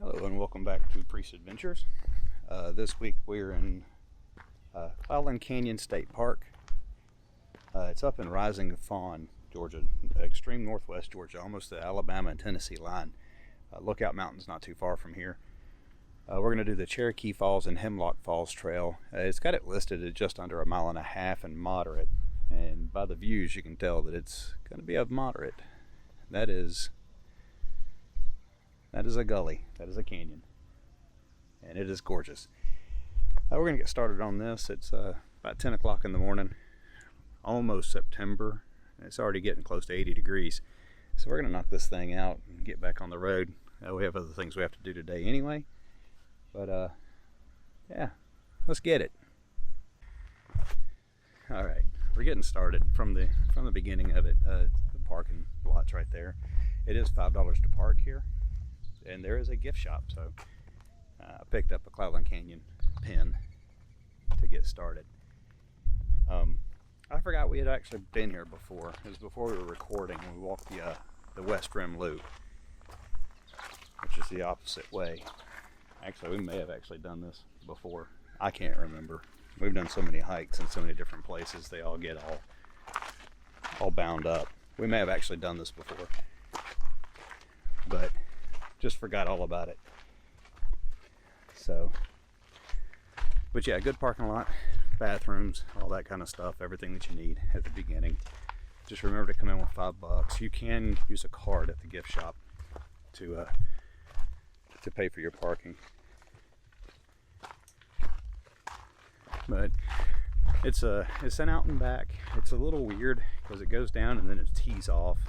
Hello and welcome back to Priest Adventures. This week we're in Cloudland Canyon State Park. It's up in Rising Fawn, Georgia, extreme northwest Georgia, almost the Alabama and Tennessee line. Lookout Mountain's not too far from here. We're going to do the Cherokee Falls and Hemlock Falls Trail. It's got it listed at just under 1.5 miles and moderate, and by the views you can tell that it's going to be of moderate. That is a gully, that is a canyon, and it is gorgeous. We're going to get started on this. It's about 10 o'clock in the morning, almost September, and it's already getting close to 80 degrees. So we're going to knock this thing out and get back on the road. We have other things we have to do today anyway, but yeah, let's get it. All right, we're getting started from the beginning of it. The parking lot's right there. It is $5 to park here. And there is a gift shop, so I picked up a Cloudland Canyon pin to get started. I forgot we had actually been here before. It was before we were recording. We walked the West Rim Loop, which is the opposite way. Actually, we may have actually done this before. I can't remember. We've done so many hikes in so many different places. They all get all bound up. We may have actually done this before, but just forgot all about it. So, but yeah, good parking lot, bathrooms, all that kind of stuff, everything that you need at the beginning. Just remember to come in with $5. You can use a card at the gift shop to pay for your parking. But it's an out and back. It's a little weird because it goes down and then it tees off.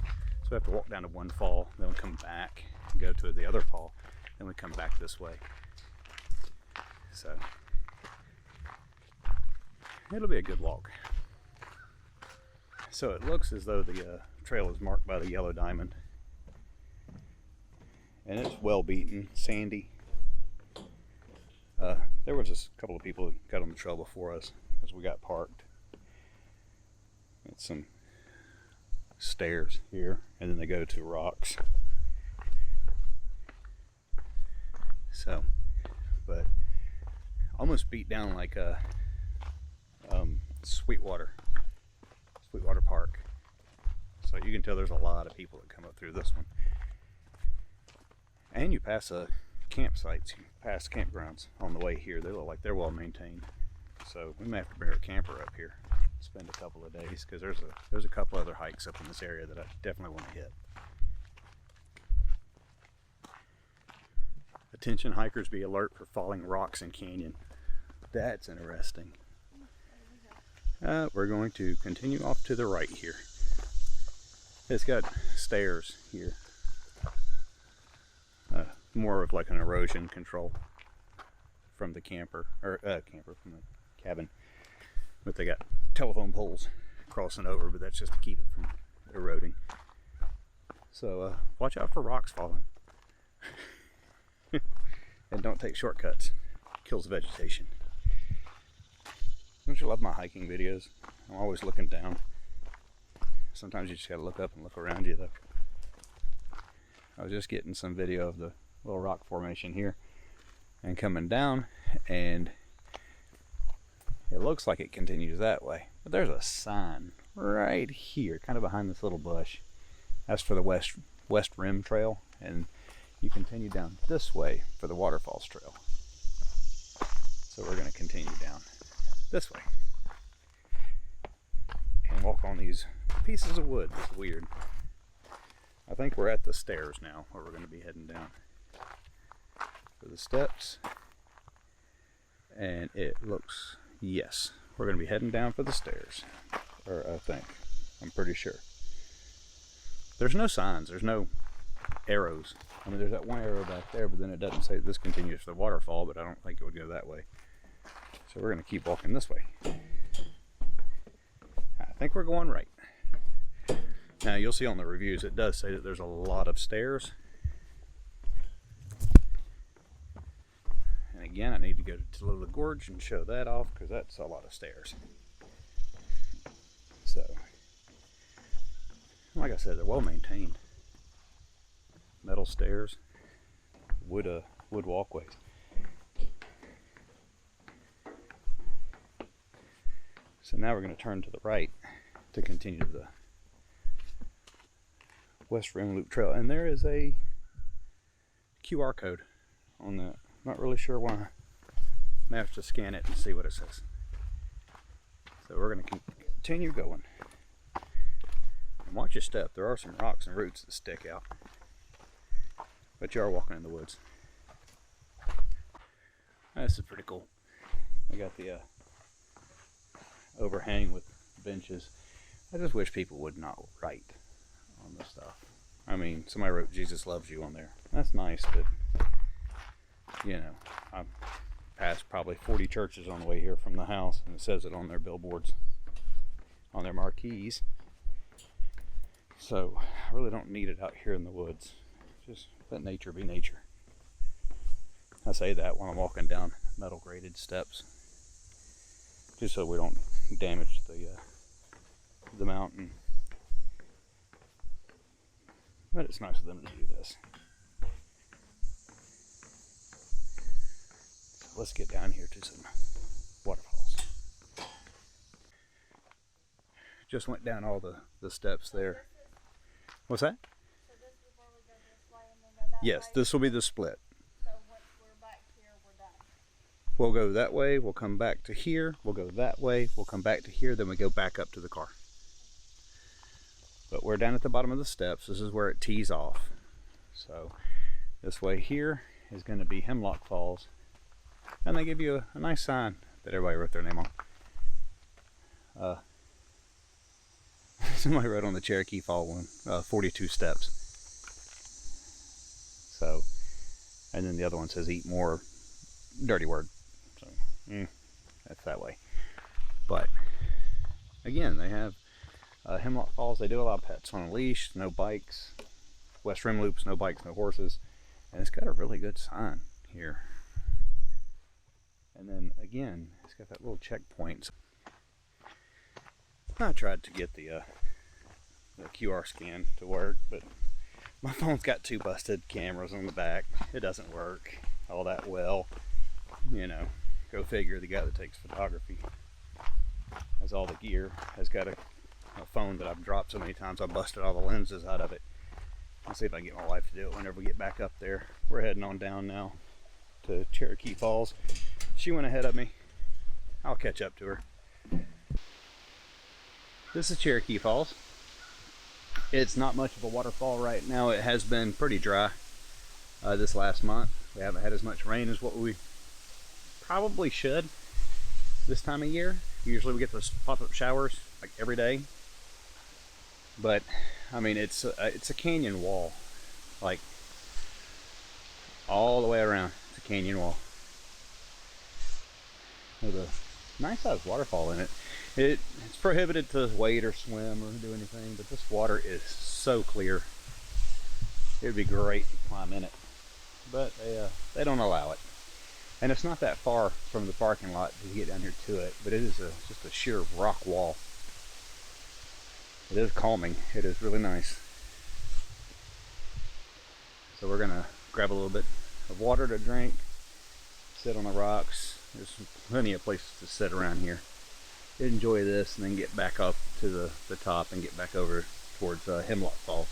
So we have to walk down to one fall, then we come back, go to the other fall, then we come back this way. So it'll be a good walk. So it looks as though the trail is marked by the yellow diamond, and it's well beaten, sandy. There was just a couple of people that got on the trail before us as we got parked. It's some stairs here, and then they go to rocks. So, but almost beat down like a Sweetwater Park. So you can tell there's a lot of people that come up through this one. And you pass campsites, you pass campgrounds on the way here. They look like they're well maintained. So we may have to bring our camper up here, spend a couple of days, because there's a couple other hikes up in this area that I definitely want to hit. Attention hikers, be alert for falling rocks in canyon. That's interesting. We're going to continue off to the right here. It's got stairs here. More of like an erosion control from the from the cabin. But they got telephone poles crossing over, but that's just to keep it from eroding. So watch out for rocks falling. And don't take shortcuts. Kills vegetation. Don't you love my hiking videos? I'm always looking down. Sometimes you just gotta look up and look around you though. I was just getting some video of the little rock formation here and coming down, and it looks like it continues that way. But there's a sign right here, kind of behind this little bush. That's for the West Rim Trail, and you continue down this way for the Waterfalls Trail. So we're going to continue down this way and walk on these pieces of wood. It's weird. I think we're at the stairs now where we're going to be heading down for the steps, and it looks, yes, we're going to be heading down for the stairs, or I'm pretty sure. There's no signs, there's no arrows. I mean, there's that one arrow back there, but then it doesn't say this continues to the waterfall, but I don't think it would go that way. So we're going to keep walking this way. I think we're going right. Now you'll see on the reviews, it does say that there's a lot of stairs. And again, I need to go to the gorge and show that off, because that's a lot of stairs. So, like I said, they're well maintained. Metal stairs, wood wood walkways. So now we're going to turn to the right to continue the West Rim Loop Trail, and there is a QR code on that. Not really sure why. I have to scan it and see what it says. So we're going to continue going. And watch your step. There are some rocks and roots that stick out, but you are walking in the woods. This is pretty cool. I got the overhang with benches. I just wish people would not write on this stuff. I mean, somebody wrote "Jesus loves you" on there. That's nice, but you know, I've passed probably 40 churches on the way here from the house, and it says it on their billboards, on their marquees. So I really don't need it out here in the woods. Just let nature be nature. I say that when I'm walking down metal graded steps, just so we don't damage the mountain. But it's nice of them to do this. So let's get down here to some waterfalls. Just went down all the steps there. What's that? So this is where we go this way and then go that way? Yes, this will be the split. So once we're back here, we're done. We'll go that way, we'll come back to here, we'll go that way, we'll come back to here, then we go back up to the car. But we're down at the bottom of the steps. This is where it tees off. So this way here is going to be Hemlock Falls. And they give you a nice sign that everybody wrote their name on. Somebody wrote on the Cherokee Fall one, 42 steps. So, and then the other one says "eat more," dirty word. So, that's that way. But again, they have Hemlock Falls. They do allow pets on a leash, no bikes. West Rim Loops, no bikes, no horses. And it's got a really good sign here. And then again, it's got that little checkpoint. I tried to get the QR scan to work, but my phone's got 2 busted cameras on the back. It doesn't work all that well. You know, go figure, the guy that takes photography has all the gear, has got a phone that I've dropped so many times I busted all the lenses out of it. I'll see if I can get my wife to do it whenever we get back up there. We're heading on down now to Cherokee Falls. She went ahead of me. I'll catch up to her. This is Cherokee Falls. It's not much of a waterfall right now. It has been pretty dry this last month. We haven't had as much rain as what we probably should this time of year. Usually we get those pop-up showers like every day. But I mean, it's a canyon wall, like all the way around. It's a canyon wall with a nice sized waterfall in it. It's prohibited to wade or swim or do anything, but this water is so clear. It would be great to climb in it, but they don't allow it. And it's not that far from the parking lot to get down here to it, but it is just a sheer rock wall. It is calming. It is really nice. So we're gonna grab a little bit of water to drink, sit on the rocks. There's plenty of places to sit around here. Enjoy this, and then get back up to the top and get back over towards Hemlock Falls.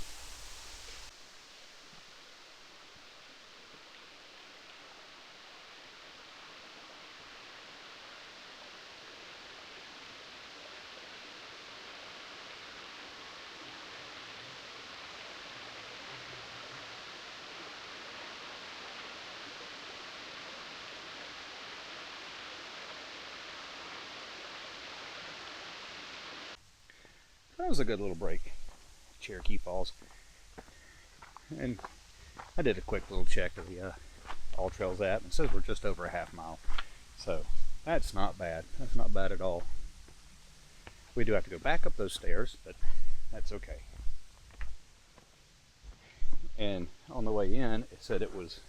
That was a good little break. Cherokee Falls. And I did a quick little check of the ALLTRAILS app, and it says we're just over a half mile. So that's not bad. That's not bad at all. We do have to go back up those stairs, but that's okay. And on the way in, it said it was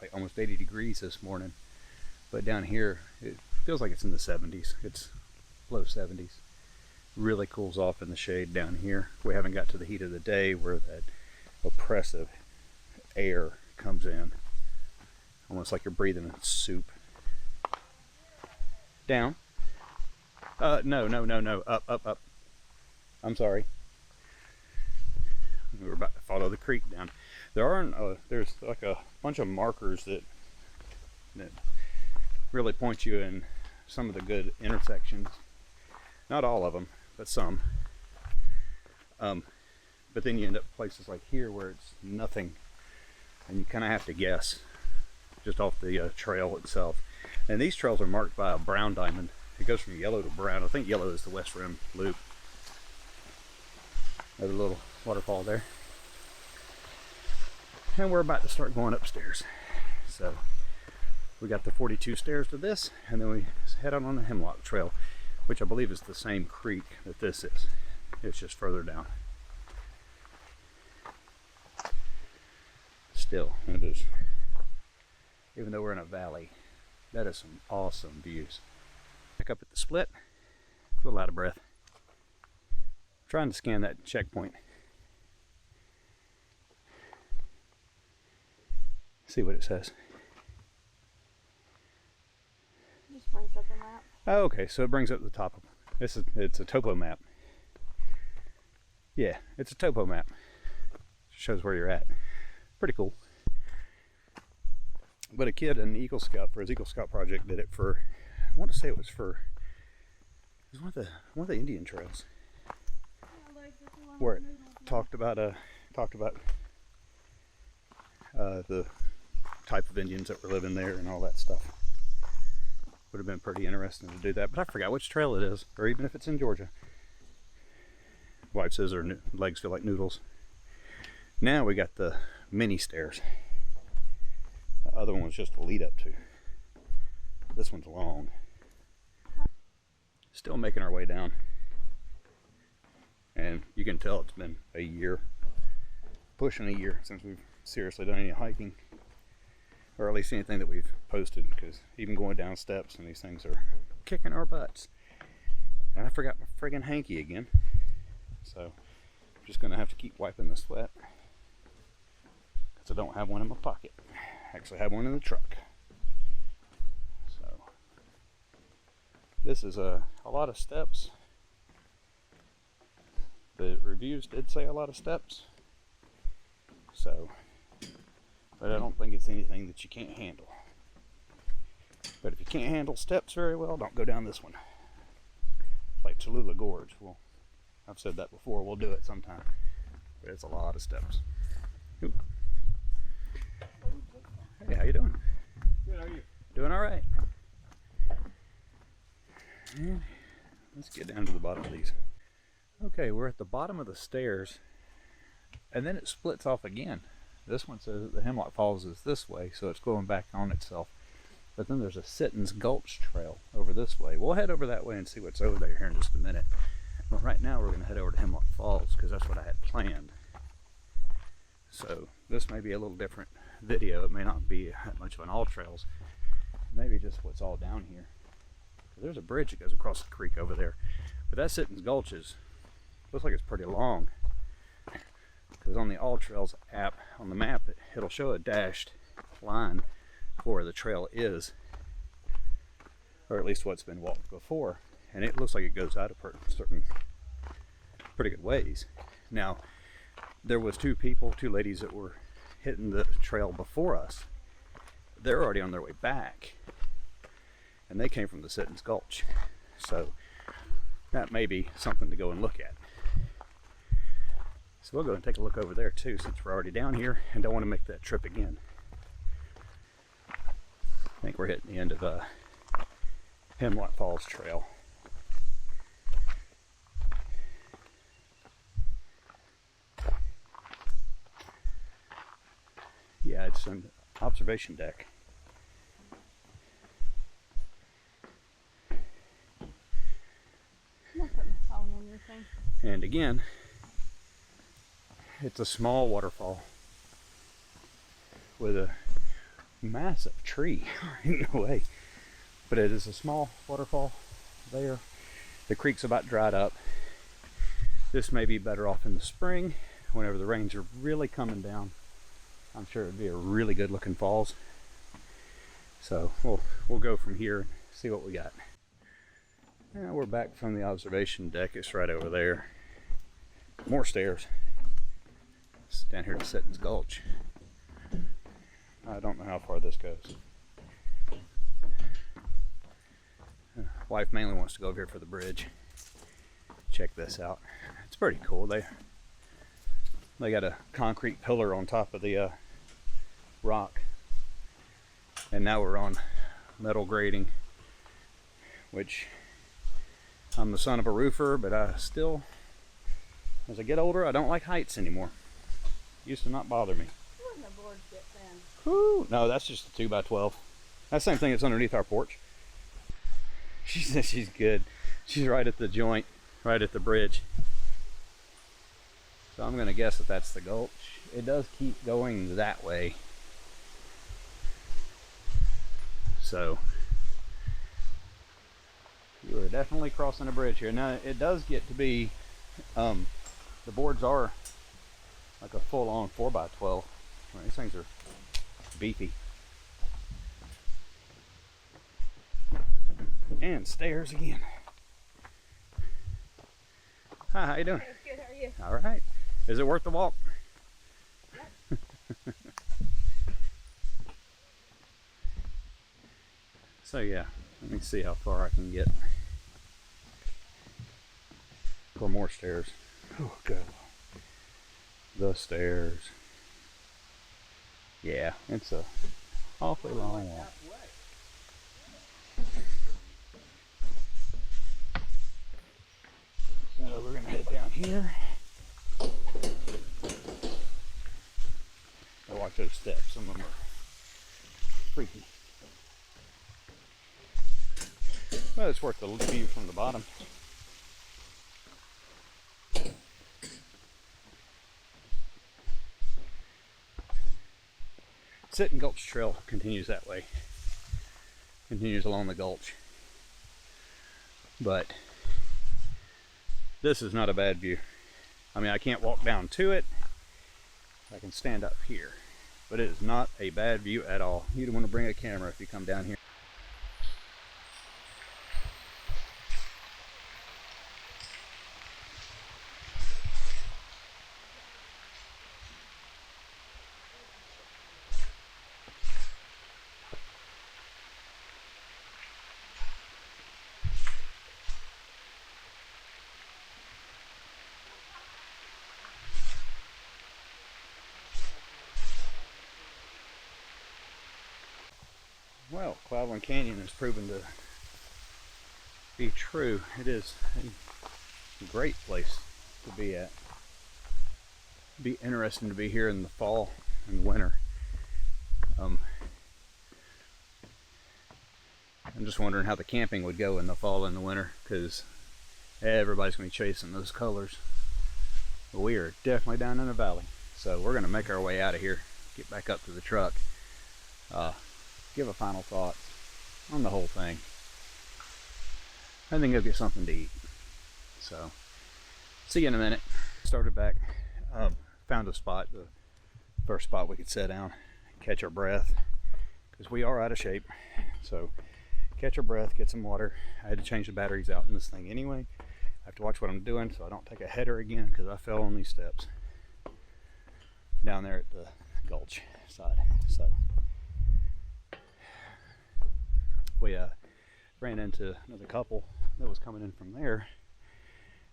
like almost 80 degrees this morning. But down here, it feels like it's in the 70s. It's low 70s. Really cools off in the shade down here. We haven't got to the heat of the day where that oppressive air comes in. almost like you're breathing soup. Down. No. Up. I'm sorry. We were about to follow the creek down. There's like a bunch of markers that really point you in some of the good intersections. Not all of them, but some. But then you end up places like here where it's nothing, and you kind of have to guess just off the trail itself. And these trails are marked by a brown diamond. It goes from yellow to brown. I think yellow is the West Rim Loop. There's a little waterfall there. And we're about to start going upstairs. So we got the 42 stairs to this, and then we head out on the Hemlock Trail, which I believe is the same creek that this is. It's just further down. Still, it is, even though we're in a valley, that is some awesome views. Back up at the split, a little out of breath. Trying to scan that checkpoint. See what it says. Just brings up the map. Oh, okay, so it brings up the top of it's a topo map. Yeah, it's a topo map. Shows where you're at. Pretty cool. But a kid in Eagle Scout for his Eagle Scout project did it for, I want to say it was one of the Indian trails where it talked about the type of Indians that were living there and all that stuff. Would have been pretty interesting to do that, but I forgot which trail it is, or even if it's in Georgia. Wife says her legs feel like noodles. Now we got the mini stairs. The other one was just a lead up to. This one's long. Still making our way down. And you can tell it's been a year, pushing a year since we've seriously done any hiking. Or at least anything that we've posted, because even going down steps and these things are kicking our butts. And I forgot my friggin' hanky again. So I'm just gonna have to keep wiping the sweat. I don't have one in my pocket. I actually have one in the truck. So this is a lot of steps. The reviews did say a lot of steps. So, but I don't think it's anything that you can't handle. But if you can't handle steps very well, don't go down this one. Like Cholula Gorge. Well, I've said that before. We'll do it sometime. But it's a lot of steps. Oop. Hey, how you doing? Good, how are you? Doing all right. And let's get down to the bottom of these. Okay, we're at the bottom of the stairs, and then it splits off again. This one says that the Hemlock Falls is this way, so it's going back on itself. But then there's a Sittons Gulch trail over this way. We'll head over that way and see what's over there here in just a minute. But right now we're going to head over to Hemlock Falls because that's what I had planned. So this may be a little different video. It may not be that much of an ALLTRAILS. Maybe just what's all down here. There's a bridge that goes across the creek over there. But that Sittons Gulch looks like it's pretty long. Because on the ALLTRAILS app, on the map, it'll show a dashed line for where the trail is. Or at least what's been walked before. And it looks like it goes out a certain pretty good ways. Now, there was two ladies that were hitting the trail before us. They're already on their way back. And they came from the Sittons Gulch. So that may be something to go and look at. So we'll go and take a look over there too, since we're already down here and don't want to make that trip again. I think we're hitting the end of Hemlock Falls Trail. Yeah, it's an observation deck. I'm gonna put my phone on your thing. And again, it's a small waterfall with a massive tree in the way. But it is a small waterfall there. The creek's about dried up. This may be better off in the spring, whenever the rains are really coming down. I'm sure it'd be a really good looking falls. So we'll go from here and see what we got. Now we're back from the observation deck. It's right over there. More stairs. It's down here to Sitton's Gulch. I don't know how far this goes. Wife mainly wants to go over here for the bridge. Check this out. It's pretty cool. They got a concrete pillar on top of the rock, and now we're on metal grating, which I'm the son of a roofer, but I still, as I get older, I don't like heights anymore. Used to not bother me. Wouldn't the boards get thin? Whew. No, that's just a 2x12. That's the same thing that's underneath our porch. She says she's good. She's right at the joint, right at the bridge. So I'm gonna guess that that's the gulch. It does keep going that way. So you are definitely crossing a bridge here. Now it does get to be, the boards are like a full-on 4x12. These things are beefy. And stairs again. Hi, how you doing? Good, how are you? All right. Is it worth the walk? Yep. So yeah, let me see how far I can get. For more stairs. Oh, good. The stairs. Yeah, it's a awfully long walk. So we're gonna head down here. Oh, watch those steps. Some of them are freaky. Well, it's worth the view from the bottom. Sitton Gulch Trail continues that way. Continues along the gulch. But this is not a bad view. I mean, I can't walk down to it. I can stand up here. But it is not a bad view at all. You don't want to bring a camera if you come down here. Well, Cloudland Canyon has proven to be true. It is a great place to be at. It'd be interesting to be here in the fall and winter. I'm just wondering how the camping would go in the fall and the winter, because everybody's going to be chasing those colors. But we are definitely down in the valley. So we're going to make our way out of here, get back up to the truck. Give a final thought on the whole thing. I think I'll get something to eat. So, see you in a minute. Started back, found a spot, the first spot we could sit down, catch our breath, because we are out of shape. So, catch our breath, get some water. I had to change the batteries out in this thing anyway. I have to watch what I'm doing so I don't take a header again, because I fell on these steps down there at the gulch side. So, we ran into another couple that was coming in from there,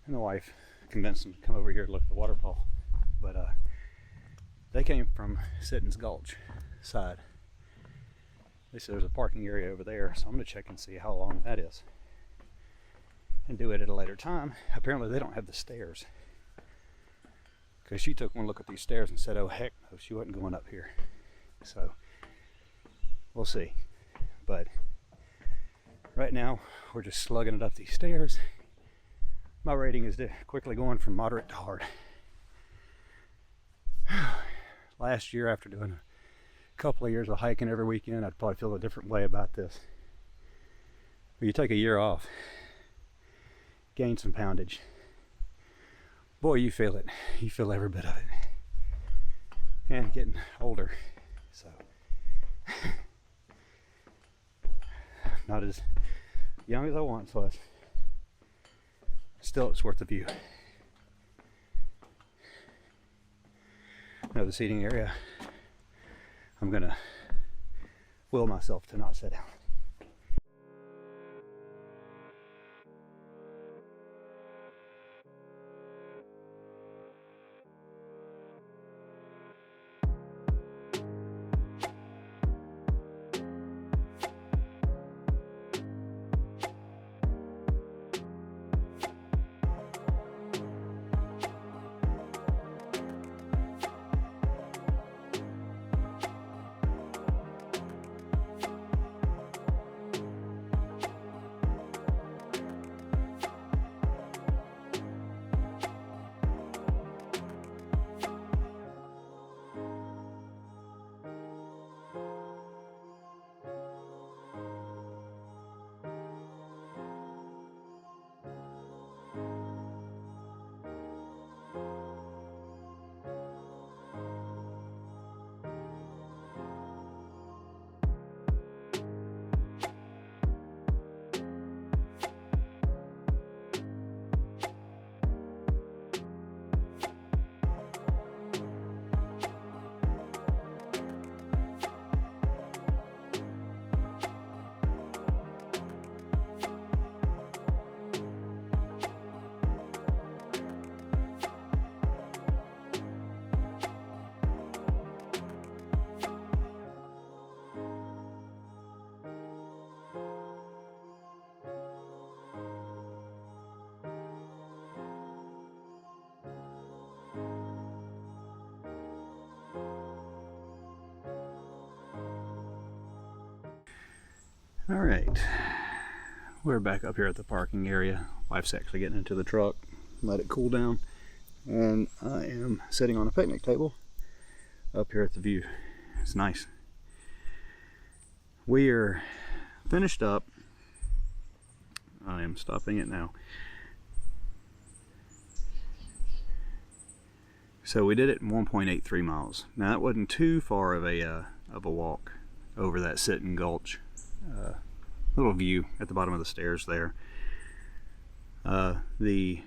and the wife convinced them to come over here to look at the waterfall. But they came from Sitton's Gulch side. They said there's a parking area over there, so I'm going to check and see how long that is and do it at a later time. Apparently they don't have the stairs, because she took one look at these stairs and said, oh heck no, she wasn't going up here. So we'll see. But right now, we're just slugging it up these stairs. My rating is quickly going from moderate to hard. Last year, after doing a couple of years of hiking every weekend, I'd probably feel a different way about this. But you take a year off, gain some poundage. Boy, you feel it. You feel every bit of it. And getting older. So, not as young as I once was. Still, it's worth the view. Now the seating area, I'm gonna will myself to not sit down. All right, we're back up here at the parking area. Wife's actually getting into the truck, let it cool down, and I am sitting on a picnic table up here at the view. It's nice. We are finished up. I am stopping it now. So we did it in 1.83 miles. Now that wasn't too far of a walk over that Sitting Gulch. Little view at the bottom of the stairs there. The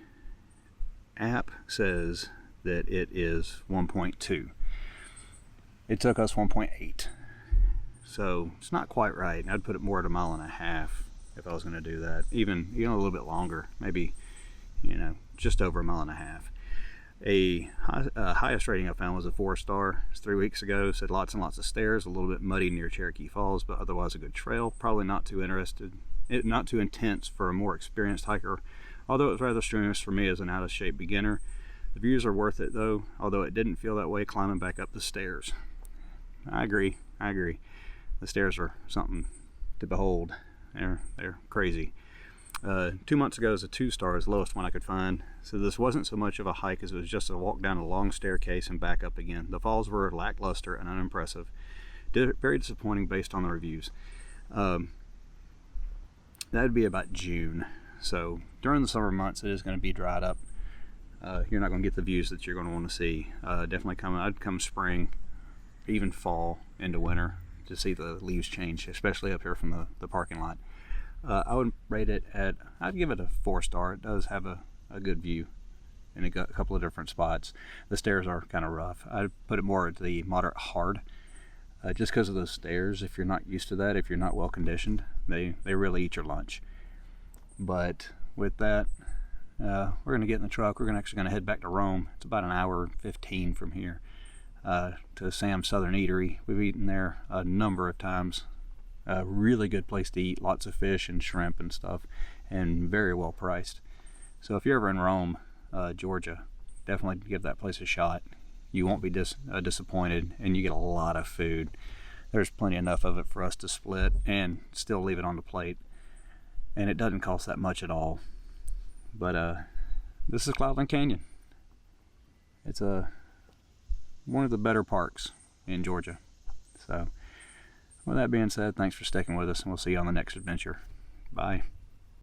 app says that it is 1.2. It took us 1.8. So it's not quite right. I'd put it more at 1.5 miles if I was going to do that. Even a little bit longer, maybe, just over 1.5 miles. Highest rating I found was a 4-star. It's 3 weeks ago. Said lots and lots of stairs, a little bit muddy near Cherokee Falls, but otherwise a good trail. Probably not too intense for a more experienced hiker, although it was rather strenuous for me as an out-of-shape beginner. The views are worth it though, although it didn't feel that way climbing back up the stairs. I agree. The stairs are something to behold. They're crazy. 2 months ago was a 2-star, is the lowest one I could find. So this wasn't so much of a hike as it was just a walk down a long staircase and back up again. The falls were lackluster and unimpressive. Very disappointing based on the reviews. That would be about June. So during the summer months, it is going to be dried up. You're not going to get the views that you're going to want to see. Definitely I'd come spring, even fall into winter to see the leaves change, especially up here from the parking lot. I would rate it I'd give it a 4-star. It does have a good view in a couple of different spots. The stairs are kind of rough. I'd put it more at the moderate hard, just because of those stairs. If you're not used to that, if you're not well conditioned, they really eat your lunch. But with that, we're going to get in the truck. We're actually going to head back to Rome. It's about an hour and 15 from here, to Sam's Southern Eatery. We've eaten there a number of times. A really good place to eat, lots of fish and shrimp and stuff, and very well priced. So if you're ever in Rome, Georgia, definitely give that place a shot. You won't be disappointed, and you get a lot of food. There's plenty enough of it for us to split and still leave it on the plate, and it doesn't cost that much at all. But this is Cloudland Canyon. It's one of the better parks in Georgia. So with that being said, thanks for sticking with us, and we'll see you on the next adventure. Bye.